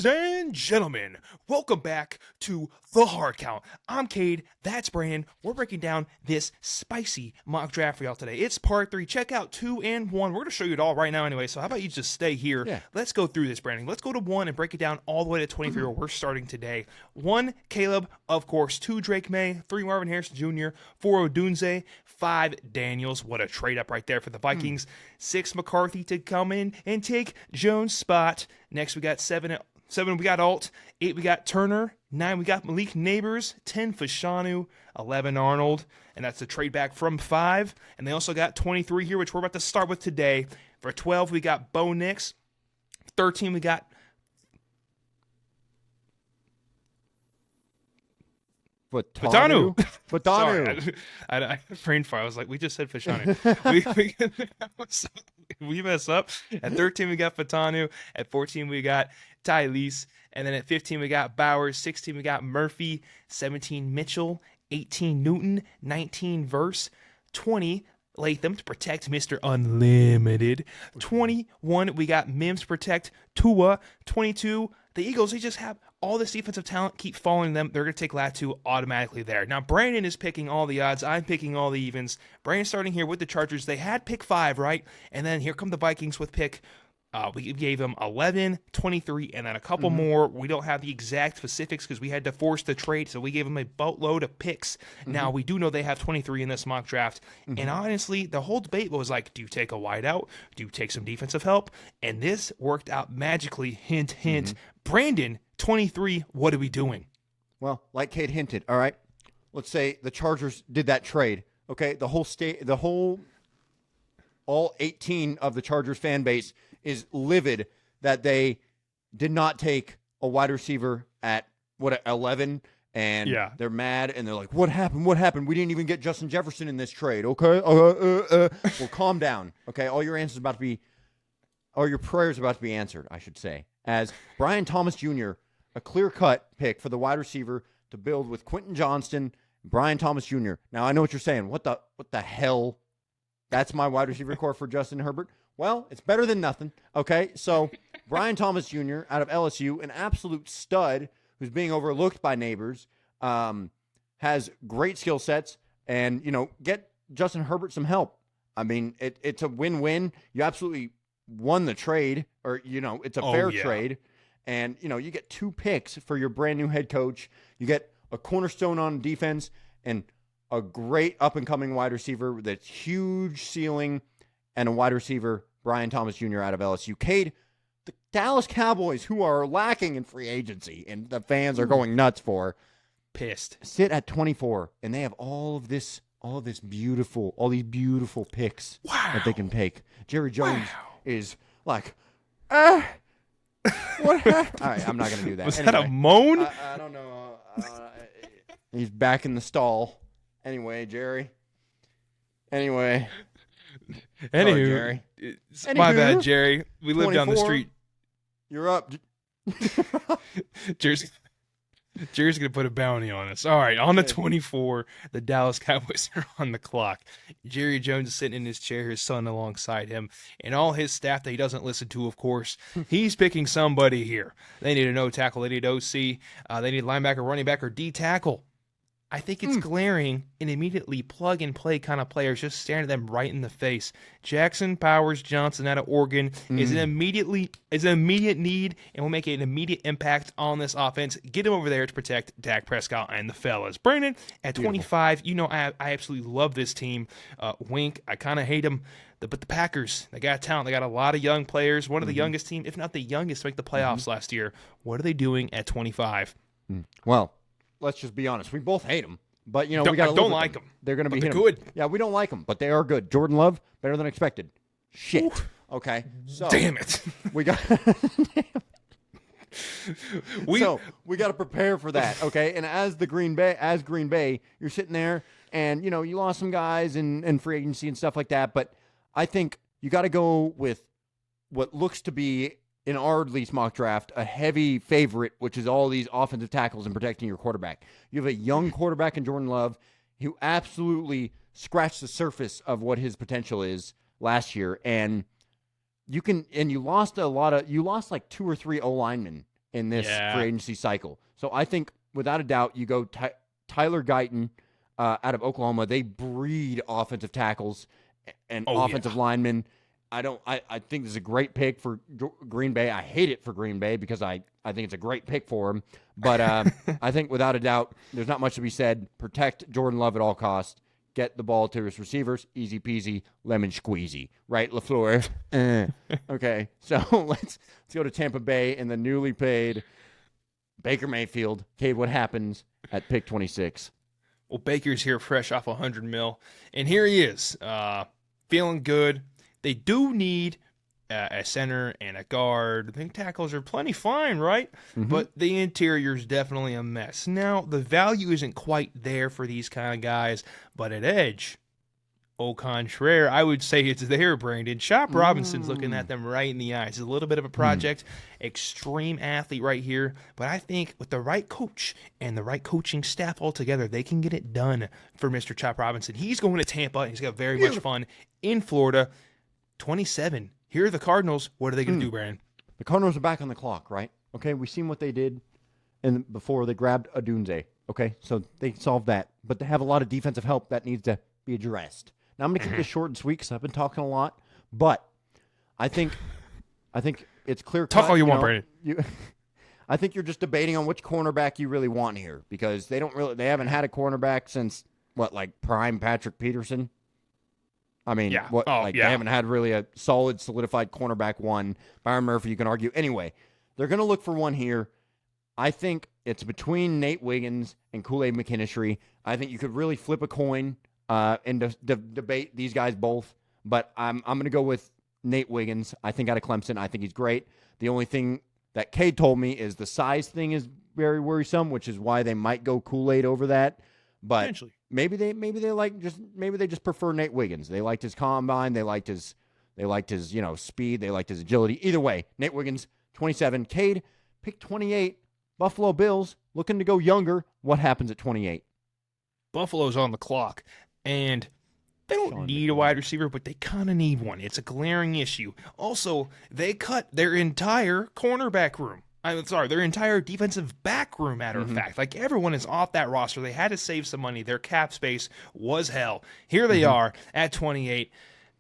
Ladies and gentlemen, welcome back to The Hard Count. I'm Cade, that's Brandon. We're breaking down this spicy mock draft for y'all today. It's part 3. Check out 2 and 1. We're going to show you it all right now anyway, so how about you just stay here? Yeah. Let's go through this, Brandon. Let's go to 1 and break it down all the way to 23 where we're starting today. 1, Caleb, of course. 2, Drake May. 3, Marvin Harrison Jr. 4, Odunze. 5, Daniels. What a trade up right there for the Vikings. 6, McCarthy to come in and take Jones' spot. Next, we got 7, we got Alt. 8, we got Turner. 9, we got Malik Neighbors. 10, Fashanu. 11, Arnold. And that's the trade back from 5. And they also got 23 here, which we're about to start with today. For 12, we got Bo Nix. 13, we got Fatanu. Sorry, I brain fire. I was like, we just said Fashanu. we mess up. At 13, we got Fatanu. At 14, we got Tylese. And then at 15, we got Bowers. 16, we got Murphy. 17, Mitchell. 18, Newton. 19, Verse. 20, Latham to protect Mr. Unlimited. 21, we got Mims to protect Tua. 22, the Eagles, they just have all this defensive talent, keep following them. They're going to take Latu automatically there. Now, Brandon is picking all the odds. I'm picking all the evens. Brandon's starting here with the Chargers. They had pick 5, right? And then here come the Vikings with pick. We gave them 11, 23, and then a couple more. We don't have the exact specifics because we had to force the trade, so we gave them a boatload of picks. Now, we do know they have 23 in this mock draft. And honestly, the whole debate was like, do you take a wideout? Do you take some defensive help? And this worked out magically. Hint, hint. Brandon, 23, what are we doing? Well, like Cade hinted, all right, let's say the Chargers did that trade, okay? All 18 of the Chargers fan base is livid that they did not take a wide receiver at 11, and they're mad and they're like, what happened? We didn't even get Justin Jefferson in this trade, okay? Well, calm down, okay? All your prayers about to be answered, I should say, as Brian Thomas Jr., a clear-cut pick for the wide receiver to build with Quentin Johnston, Brian Thomas Jr. Now, I know what you're saying. What the hell? That's my wide receiver core for Justin Herbert. Well, it's better than nothing, okay? So, Brian Thomas Jr. out of LSU, an absolute stud who's being overlooked by neighbors, has great skill sets, and, get Justin Herbert some help. I mean, it's a win-win. You absolutely won the trade, or, it's a fair trade. And, you get 2 picks for your brand-new head coach. You get a cornerstone on defense and a great up-and-coming wide receiver that's huge ceiling, and a wide receiver, Brian Thomas Jr. out of LSU. Cade, the Dallas Cowboys, who are lacking in free agency and the fans are going nuts for, pissed, sit at 24, and they have all these beautiful picks that they can take. Jerry Jones is like, what happened? All right, I'm not going to do that. Was that a moan? I don't know. He's back in the stall. Anyway, Jerry. Anyway. Anywho, Jerry. My bad, Jerry. We live down the 24. street. You're up. Jerry's going to put a bounty on us. All right, on the 24, the Dallas Cowboys are on the clock. Jerry Jones is sitting in his chair, his son alongside him, and all his staff that he doesn't listen to, of course. He's picking somebody here. They need a no tackle. They need OC. They need linebacker, running back, or D tackle. I think it's glaring and immediately plug-and-play kind of players, just staring at them right in the face. Jackson Powers Johnson out of Oregon is an immediate need and will make an immediate impact on this offense. Get him over there to protect Dak Prescott and the fellas. Brandon, at 25, I absolutely love this team. Wink, I kind of hate them. But the Packers, they got talent. They got a lot of young players. One of the youngest team, if not the youngest, to make the playoffs last year. What are they doing at 25? Well, let's just be honest. We both hate them, but we got to don't like them. They're going to be good. Yeah, we don't like them, but they are good. Jordan Love, better than expected. Shit. Ooh. Okay. So damn it. We got. So we got to prepare for that. Okay. And as Green Bay, you're sitting there, and you lost some guys in free agency and stuff like that. But I think you got to go with what looks to be, in our least mock draft, a heavy favorite, which is all these offensive tackles and protecting your quarterback. You have a young quarterback in Jordan Love who absolutely scratched the surface of what his potential is last year, and you lost like 2 or 3 O linemen in this free agency cycle. So I think, without a doubt, you go Tyler Guyton out of Oklahoma. They breed offensive tackles and offensive linemen. I think this is a great pick for Green Bay. I hate it for Green Bay because I think it's a great pick for him. But I think, without a doubt, there's not much to be said. Protect Jordan Love at all costs. Get the ball to his receivers. Easy peasy, lemon squeezy. Right, LaFleur? Okay, so let's go to Tampa Bay and the newly paid Baker Mayfield. Cade, what happens at pick 26? Well, Baker's here fresh off $100 million, and here he is, feeling good. They do need a center and a guard. I think tackles are plenty fine, right? Mm-hmm. But the interior is definitely a mess. Now, the value isn't quite there for these kind of guys, but at edge, au contraire, I would say it's there, Brandon. Chop Robinson's looking at them right in the eyes. It's a little bit of a project, extreme athlete right here, but I think with the right coach and the right coaching staff altogether, they can get it done for Mr. Chop Robinson. He's going to Tampa, and he's got very much fun in Florida. 27. Here are the Cardinals. What are they going to do, Brandon? The Cardinals are back on the clock, right? Okay, we've seen what they did before they grabbed Odunze. Okay, so they solved that. But they have a lot of defensive help that needs to be addressed. Now, I'm going to keep this short and sweet because I've been talking a lot. But I think it's clear. Talk all you want, Brandon. I think you're just debating on which cornerback you really want here because they haven't had a cornerback since, prime Patrick Peterson? I mean, they haven't had really a solid, solidified cornerback one. Byron Murphy, you can argue. Anyway, they're going to look for one here. I think it's between Nate Wiggins and Kool-Aid McKinstry. I think you could really flip a coin and debate these guys both. But I'm going to go with Nate Wiggins. I think out of Clemson. I think he's great. The only thing that Cade told me is the size thing is very worrisome, which is why they might go Kool-Aid over that. But maybe they just prefer Nate Wiggins. They liked his combine. They liked his speed. They liked his agility. Either way, Nate Wiggins, 27. Cade, pick 28. Buffalo Bills looking to go younger. What happens at 28? Buffalo's on the clock, and they don't need a wide receiver, but they kind of need one. It's a glaring issue. Also, they cut their entire cornerback room. Their entire defensive back room, matter of fact. Like, everyone is off that roster. They had to save some money. Their cap space was hell. Here they are at 28.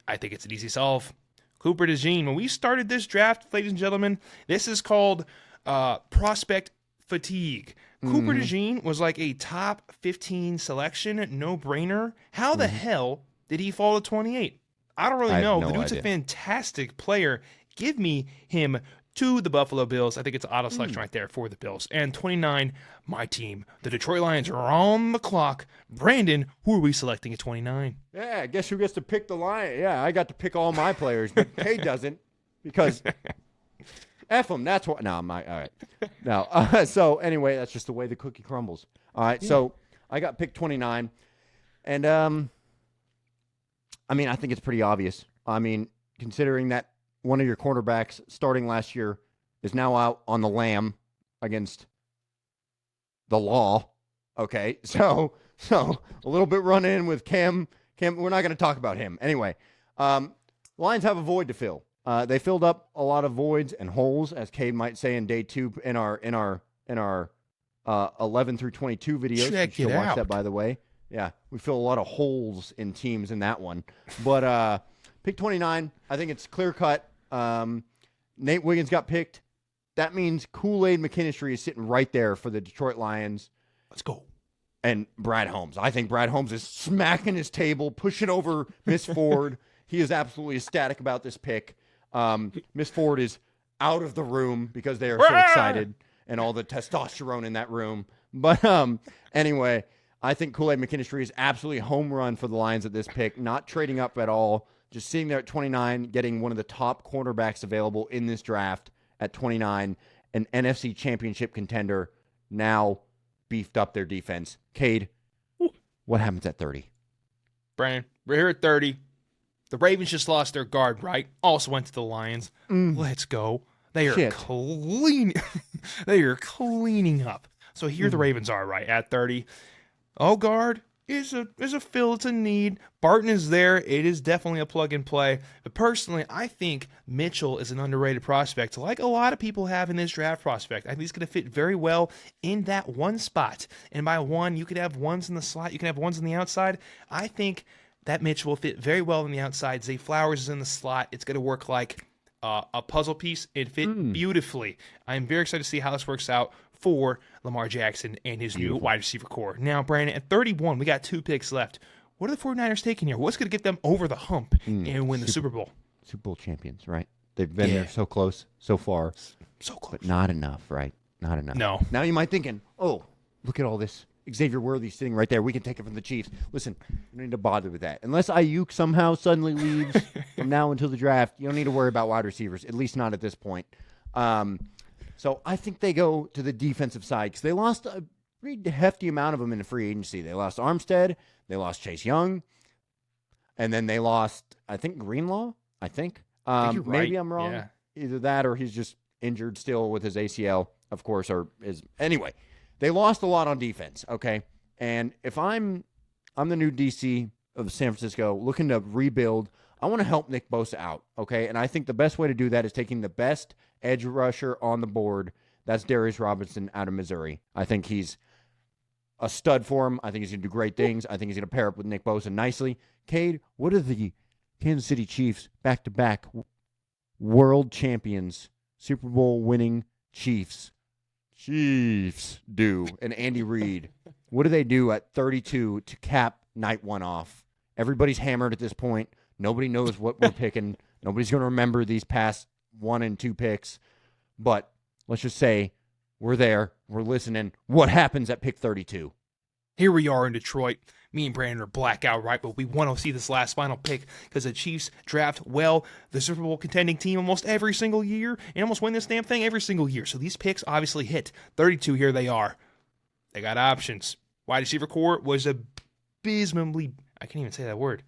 I think it's an easy solve. Cooper DeJean. When we started this draft, ladies and gentlemen, this is called prospect fatigue. Cooper DeJean was like a top 15 selection, no-brainer. How the hell did he fall to 28? I don't really know. The dude's a fantastic player. Give me him to the Buffalo Bills. I think it's an auto selection right there for the Bills. And 29, my team. The Detroit Lions are on the clock. Brandon, who are we selecting at 29? Yeah, I guess who gets to pick the Lions? Yeah, I got to pick all my players, but Kay doesn't because F them. That's what. No, all right. No. So anyway, that's just the way the cookie crumbles. All right. Yeah. So I got pick 29, and I think it's pretty obvious. Considering that one of your cornerbacks starting last year is now out on the lam against the law. Okay, so a little bit run in with Cam. We're not going to talk about him anyway. Lions have a void to fill. They filled up a lot of voids and holes, as Cade might say in day 2 in our 11 through 22 videos. Check you should it watch out. that, by the way. Yeah, we fill a lot of holes in teams in that one. But pick 29, I think it's clear cut. Nate Wiggins got picked. That means Kool-Aid McKinstry is sitting right there for the Detroit Lions. Let's go. And Brad Holmes. I think Brad Holmes is smacking his table, pushing over Miss Ford. He is absolutely ecstatic about this pick. Miss Ford is out of the room because they are so excited and all the testosterone in that room. But anyway, I think Kool-Aid McKinstry is absolutely home run for the Lions at this pick, not trading up at all. Just sitting there at 29, getting one of the top cornerbacks available in this draft at 29, an NFC championship contender, now beefed up their defense. Cade, what happens at 30? Brian, we're here at 30. The Ravens just lost their guard, right? Also went to the Lions. Let's go. They are cleaning. They are cleaning up. So here the Ravens are, right, at 30. Oh, guard, is a fill. It's a need. Barton is there. It is definitely a plug and play. But personally, I think Mitchell is an underrated prospect, like a lot of people have in this draft prospect. I think he's going to fit very well in that one spot. And by one, you could have ones in the slot, you can have ones on the outside. I think that Mitchell will fit very well on the outside. Zay Flowers is in the slot. It's going to work like a puzzle piece. It fit beautifully. I'm very excited to see how this works out for Lamar Jackson and his new wide receiver core. Now, Brandon, at 31, we got 2 picks left. What are the 49ers taking here? What's going to get them over the hump and win the Super Bowl? Super Bowl champions, right? They've been there so close, so far. So close. But not enough, right? Not enough. No. Now you might thinking, oh, look at all this. Xavier Worthy sitting right there. We can take it from the Chiefs. Listen, you don't need to bother with that. Unless Ayuk somehow suddenly leaves from now until the draft, you don't need to worry about wide receivers, at least not at this point. So I think they go to the defensive side because they lost a pretty hefty amount of them in the free agency. They lost Armstead. They lost Chase Young. And then they lost, I think, Greenlaw, I think. You're right. Maybe I'm wrong. Yeah. Either that or he's just injured still with his ACL, of course, or is anyway. They lost a lot on defense, okay? And if I'm the new DC of San Francisco looking to rebuild, I want to help Nick Bosa out, okay? And I think the best way to do that is taking the best edge rusher on the board. That's Darius Robinson out of Missouri. I think he's a stud for him. I think he's going to do great things. I think he's going to pair up with Nick Bosa nicely. Cade, what are the Kansas City Chiefs back-to-back world champions, Super Bowl winning Chiefs do? And Andy Reid, what do they do at 32 to cap night one off? Everybody's hammered at this point. Nobody knows what we're picking. Nobody's going to remember these past 1 and 2 picks. But let's just say we're there. We're listening. What happens at pick 32? Here we are in Detroit. Me and Brandon are blackout, right? But we want to see this last final pick because the Chiefs draft well the Super Bowl contending team almost every single year and almost win this damn thing every single year. So these picks obviously hit. 32, here they are. They got options. Wide receiver core was abysmally, I can't even say that word,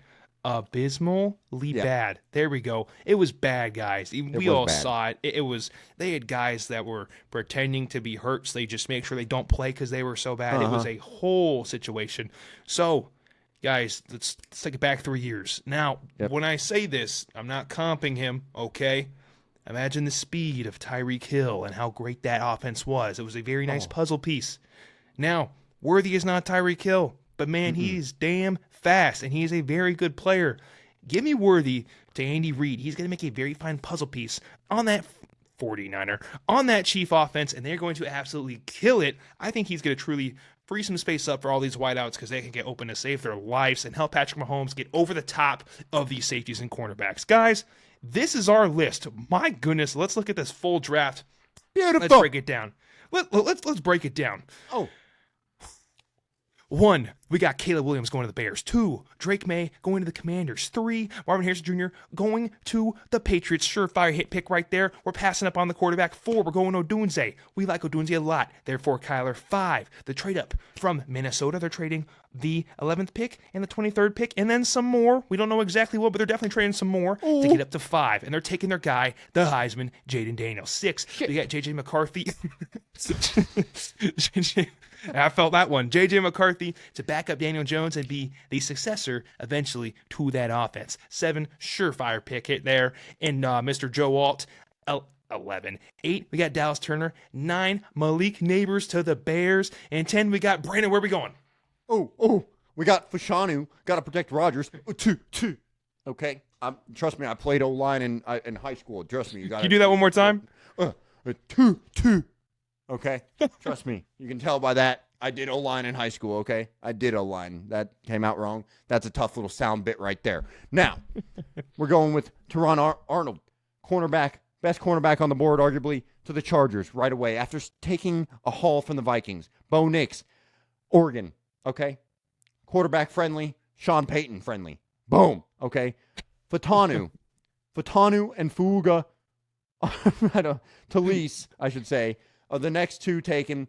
abysmally bad. There we go. It was bad, guys. We all saw it. It was, they had guys that were pretending to be hurt, so they just make sure they don't play because they were so bad. It was a whole situation. So, guys, let's take it back 3 years. Now, when I say this, I'm not comping him, okay? Imagine the speed of Tyreek Hill and how great that offense was. It was a very nice puzzle piece. Now, Worthy is not Tyreek Hill, but man, he's damn fast, and he's a very good player. Give me Worthy to Andy Reid. He's going to make a very fine puzzle piece on that 49er, on that Chief offense, and they're going to absolutely kill it. I think he's going to truly free some space up for all these wideouts because they can get open to save their lives and help Patrick Mahomes get over the top of these safeties and cornerbacks. Guys, this is our list. My goodness, let's look at this full draft. Beautiful. Let's break it down. Let's break it down. 1, we got Caleb Williams going to the Bears. 2, Drake May going to the Commanders. 3, Marvin Harrison Jr. going to the Patriots. Surefire hit pick right there. We're passing up on the quarterback. 4, we're going Odunze. We like Odunze a lot. Therefore, Kyler. 5, the trade up from Minnesota. They're trading the 11th pick and the 23rd pick, and then some more. We don't know exactly what, but they're definitely trading some more to get up to 5. And they're taking their guy, the Heisman, Jaden Daniels. 6, we got J.J. McCarthy. I felt that one. J.J. McCarthy to back up Daniel Jones and be the successor eventually to that offense. 7, surefire pick hit there. And Mr. Joe Alt, 11. 8, we got Dallas Turner. 9, Malik Neighbors to the Bears. And 10, we got Brandon. Where are we going? We got Fashanu. Got to protect Rodgers. 2. Okay. Trust me, I played O-line in high school. Trust me. Can you do that one more time? 2. Okay? Trust me. You can tell by that. I did O-line in high school, okay? I did O-line. That came out wrong. That's a tough little sound bit right there. Now, we're going with Teron Arnold, cornerback, best cornerback on the board, arguably, to the Chargers right away after taking a haul from the Vikings. Bo Nix, Oregon, okay? Quarterback friendly, Sean Payton friendly. Boom, okay? Fatanu and Fuga, Talise, I should say, are the next 2 taken.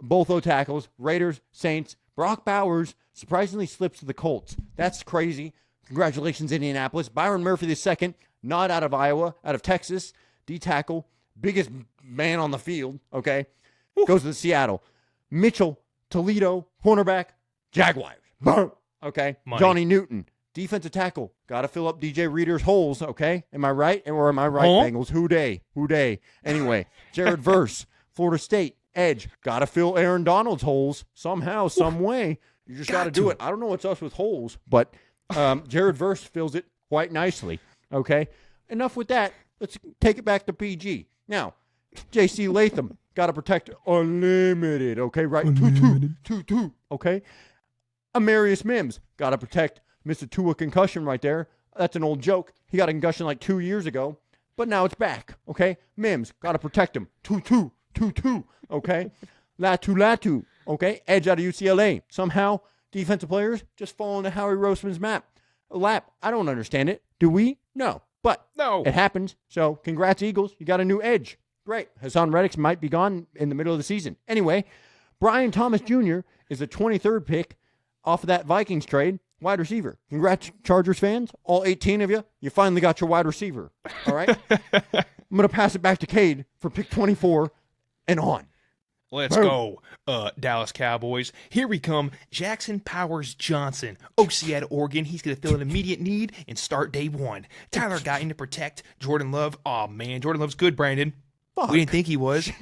Both O tackles, Raiders, Saints. Brock Bowers surprisingly slips to the Colts. That's crazy. Congratulations, Indianapolis. Byron Murphy II, not out of Iowa, out of Texas. D tackle, biggest man on the field, okay? Goes to Seattle. Mitchell, Toledo, cornerback, Jaguars. Boom. Okay. Money. Johnny Newton, defensive tackle. Got to fill up DJ Reader's holes. Okay. Am I right? Or am I right, Bengals? Who day? Who day? Anyway, Jared Verse, Florida State, edge. Got to fill Aaron Donald's holes somehow, some way. You just got to do it. I don't know what's us with holes, but Jared Verse fills it quite nicely. Okay. Enough with that. Let's take it back to PG. Now, J.C. Latham, got to protect unlimited. Okay, right? Two. Okay. Amarius Mims, got to protect Mr. Tua concussion right there. That's an old joke. He got a concussion like 2 years ago, but now it's back. Okay. Mims, got to protect him. Two. Okay. Latu. Okay. Edge out of UCLA. Somehow, defensive players just fall into Howie Roseman's lap. I don't understand it. Do we? No. But it happens. So congrats, Eagles. You got a new edge. Great. Hassan Reddick might be gone in the middle of the season. Anyway, Brian Thomas Jr. is the 23rd pick off of that Vikings trade, wide receiver. Congrats, Chargers fans. All 18 of you. You finally got your wide receiver. All right? I'm going to pass it back to Cade for pick 24 and on. Let's go, Dallas Cowboys. Here we come. Jackson Powers Johnson, OC out of Oregon. He's going to fill an immediate need and start day one. Tyler Guyton to protect Jordan Love. Oh, man. Jordan Love's good, Brandon. Fuck. We didn't think he was.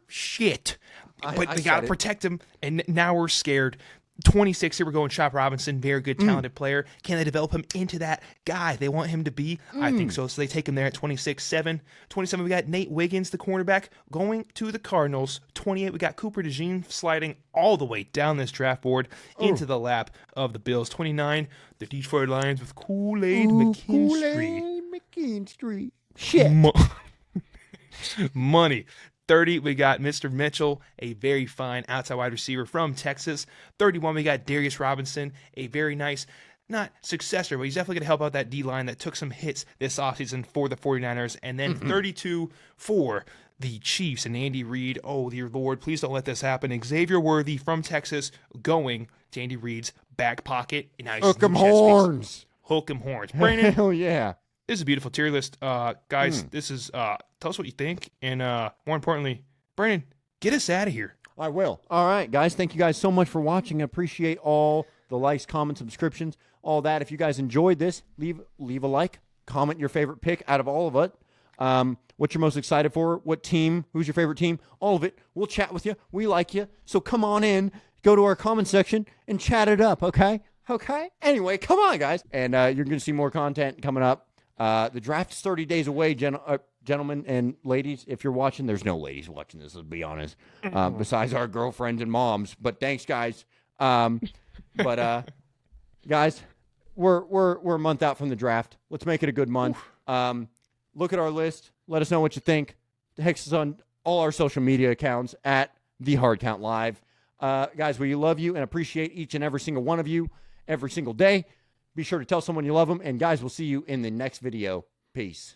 Shit. But they got to protect him, and now we're scared. 26, here we're going. Chop Robinson, very good, talented player. Can they develop him into that guy they want him to be? I think so. So they take him there at 26-7. 27, we got Nate Wiggins, the cornerback, going to the Cardinals. 28, we got Cooper DeJean sliding all the way down this draft board into the lap of the Bills. 29, the Detroit Lions with Kool-Aid McKinstry. Shit. Money. 30, we got Mr. Mitchell, a very fine outside wide receiver from Texas. 31, we got Darius Robinson, a very nice, not successor, but he's definitely going to help out that D-line that took some hits this offseason for the 49ers. And then 32 for the Chiefs and Andy Reid. Oh, dear Lord, please don't let this happen. Xavier Worthy from Texas going to Andy Reid's back pocket. Hook 'em horns. Hook 'em horns. Brandon. Hell yeah. This is a beautiful tier list. Guys, this is, tell us what you think. And more importantly, Brandon, get us out of here. I will. All right, guys. Thank you guys so much for watching. I appreciate all the likes, comments, subscriptions, all that. If you guys enjoyed this, leave a like. Comment your favorite pick out of all of it. What you're most excited for. What team. Who's your favorite team. All of it. We'll chat with you. We like you. So come on in. Go to our comment section and chat it up, okay? Okay? Anyway, come on, guys. And you're going to see more content coming up. The draft is 30 days away, gentlemen and ladies. If you're watching, there's no ladies watching this, let's be honest, besides our girlfriends and moms. But thanks, guys. Guys, we're a month out from the draft. Let's make it a good month. Look at our list. Let us know what you think. Hex us on all our social media accounts at The Hard Count Live. Guys, we love you and appreciate each and every single one of you every single day. Be sure to tell someone you love them. And, guys, we'll see you in the next video. Peace.